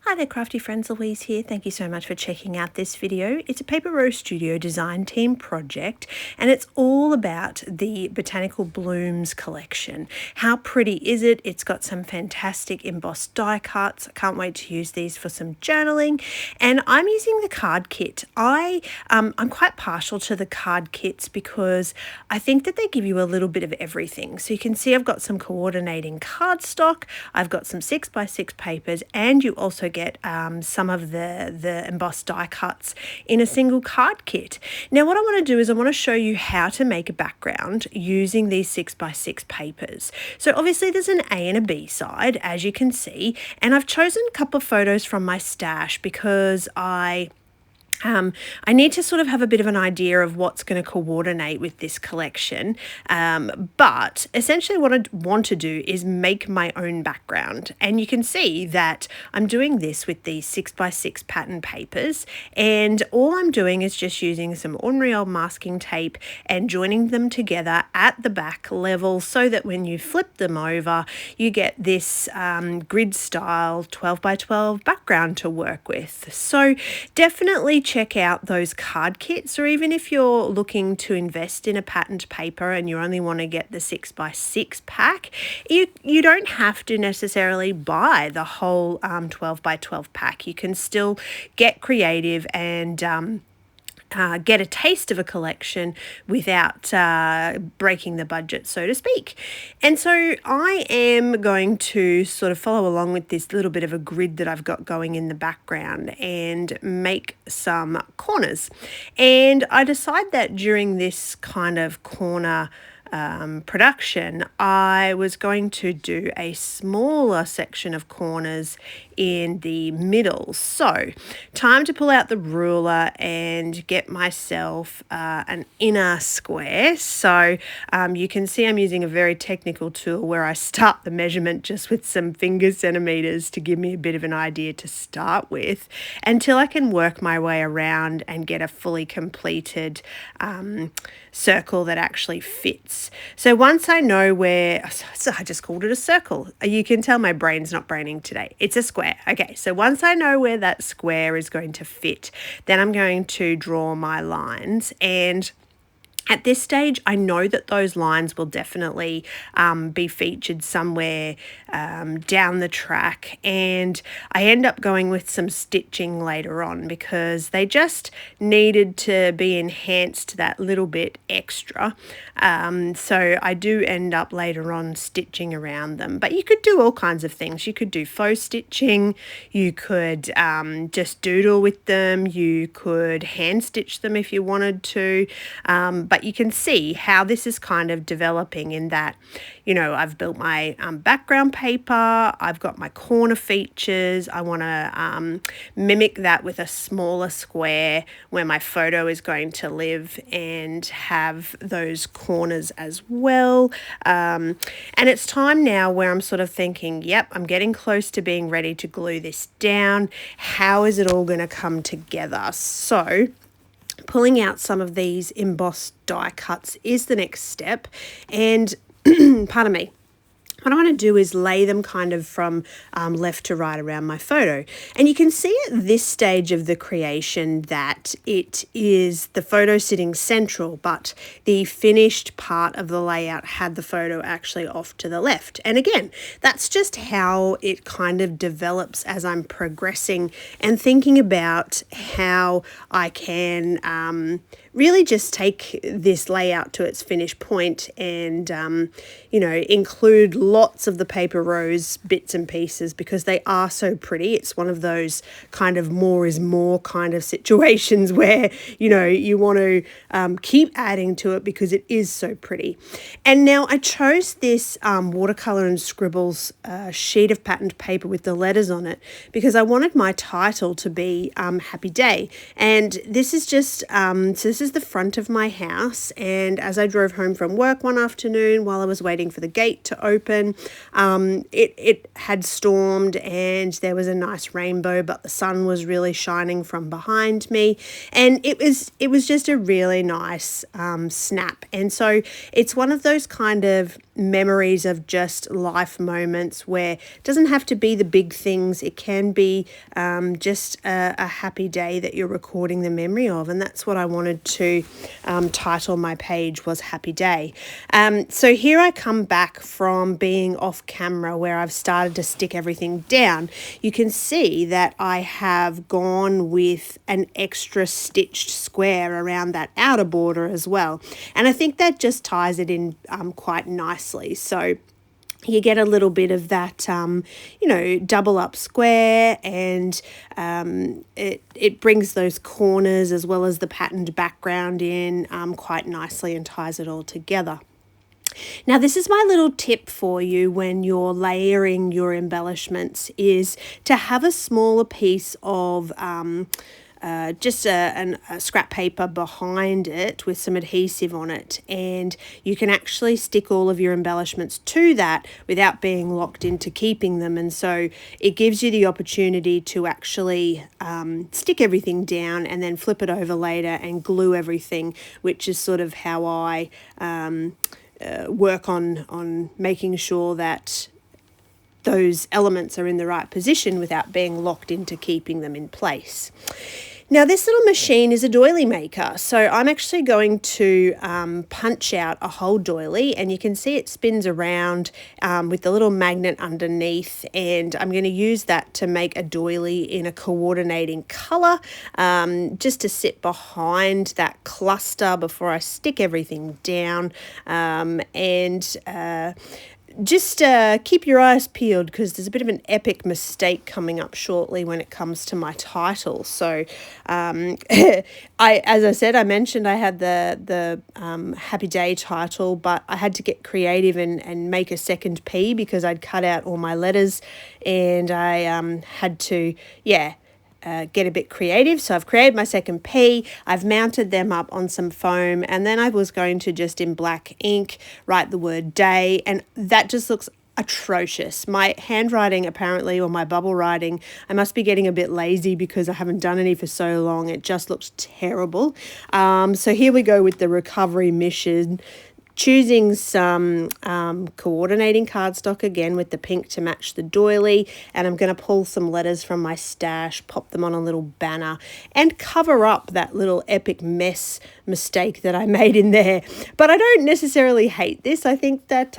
Hi there crafty friends, Louise here. Thank you so much for checking out this video. It's a Paper Row Studio design team project and it's all about the Botanical Blooms collection. How pretty is it? It's got some fantastic embossed die cuts. I can't wait to use these for some journaling, and I'm using the card kit. I'm quite partial to the card kits because I think that they give you a little bit of everything. So you can see I've got some coordinating cardstock, I've got some 6x6 papers, and you also get some of the embossed die cuts in a single card kit. Now what I want to do is I want to show you how to make a background using these 6x6 papers. So obviously there's an A and a B side, as you can see, and I've chosen a couple of photos from my stash because I need to sort of have a bit of an idea of what's going to coordinate with this collection, but essentially what I want to do is make my own background, and you can see that I'm doing this with these 6x6 pattern papers, and all I'm doing is just using some ordinary old masking tape and joining them together at the back level so that when you flip them over you get this grid style 12x12 background to work with. So definitely check out those card kits, or even if you're looking to invest in a patterned paper and you only want to get the 6x6 pack, you don't have to necessarily buy the whole 12x12 pack. You can still get creative and get a taste of a collection without breaking the budget, so to speak. And so I am going to sort of follow along with this little bit of a grid that I've got going in the background and make some corners. And I decide that during this kind of corner production, I was going to do a smaller section of corners in the middle. So time to pull out the ruler and get myself an inner square. So you can see I'm using a very technical tool where I start the measurement just with some finger centimeters to give me a bit of an idea to start with, until I can work my way around and get a fully completed circle that actually fits. So once I know where, so I just called it a circle. You can tell my brain's not braining today. It's a square. Okay, so once I know where that square is going to fit, then I'm going to draw my lines, and at this stage, I know that those lines will definitely be featured somewhere down the track, and I end up going with some stitching later on because they just needed to be enhanced that little bit extra. So I do end up later on stitching around them, but you could do all kinds of things. You could do faux stitching, you could just doodle with them, you could hand stitch them if you wanted to, but you can see how this is kind of developing in that, you know, I've built my background paper, I've got my corner features, I want to mimic that with a smaller square where my photo is going to live and have those corners as well. And it's time now where I'm sort of thinking, yep, I'm getting close to being ready to glue this down. How is it all going to come together? So pulling out some of these embossed die cuts is the next step, and pardon me, what I want to do is lay them kind of from left to right around my photo. And you can see at this stage of the creation that it is the photo sitting central, but the finished part of the layout had the photo actually off to the left. And again, that's just how it kind of develops as I'm progressing and thinking about how I can really just take this layout to its finished point and, you know, include lots of the Paper Row's bits and pieces because they are so pretty. It's one of those kind of more is more kind of situations where, you know, you want to keep adding to it because it is so pretty. And now I chose this watercolor and scribbles sheet of patterned paper with the letters on it because I wanted my title to be Happy Day. And this is just, so this is the front of my house, and as I drove home from work one afternoon while I was waiting for the gate to open, happen. It had stormed and there was a nice rainbow, but the sun was really shining from behind me, and it was just a really nice snap. And so it's one of those kind of memories of just life moments where it doesn't have to be the big things. It can be just a happy day that you're recording the memory of, and that's what I wanted to title my page, was Happy Day. So here I come back from being off camera where I've started to stick everything down. You can see that I have gone with an extra stitched square around that outer border as well, and I think that just ties it in quite nicely. So you get a little bit of that, double up square, and it brings those corners as well as the patterned background in quite nicely and ties it all together. Now, this is my little tip for you when you're layering your embellishments, is to have a smaller piece of just a scrap paper behind it with some adhesive on it, and you can actually stick all of your embellishments to that without being locked into keeping them. And so it gives you the opportunity to actually stick everything down and then flip it over later and glue everything, which is sort of how I work on making sure that those elements are in the right position without being locked into keeping them in place. Now, this little machine is a doily maker, so I'm actually going to punch out a whole doily, and you can see it spins around with the little magnet underneath, and I'm going to use that to make a doily in a coordinating colour, just to sit behind that cluster before I stick everything down, just keep your eyes peeled, because there's a bit of an epic mistake coming up shortly when it comes to my title. So as I said, I mentioned I had the Happy Day title, but I had to get creative and make a second P because I'd cut out all my letters, and I had to, get a bit creative. So I've created my second P, I've mounted them up on some foam, and then I was going to just in black ink write the word day, and that just looks atrocious. My handwriting apparently, or my bubble writing, I must be getting a bit lazy because I haven't done any for so long. It just looks terrible. So here we go with the recovery mission, choosing some coordinating cardstock again with the pink to match the doily, and I'm going to pull some letters from my stash, pop them on a little banner, and cover up that little epic mistake that I made in there. But I don't necessarily hate this. I think that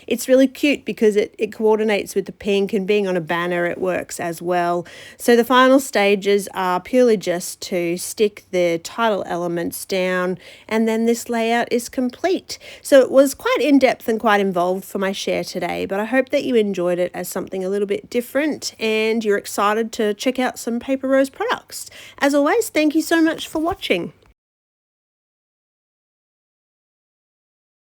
it's really cute because it coordinates with the pink, and being on a banner, it works as well. So the final stages are purely just to stick the title elements down, and then this layout is complete. So it was quite in-depth and quite involved for my share today, but I hope that you enjoyed it as something a little bit different and you're excited to check out some Paper Rose products. As always, thank you so much for watching.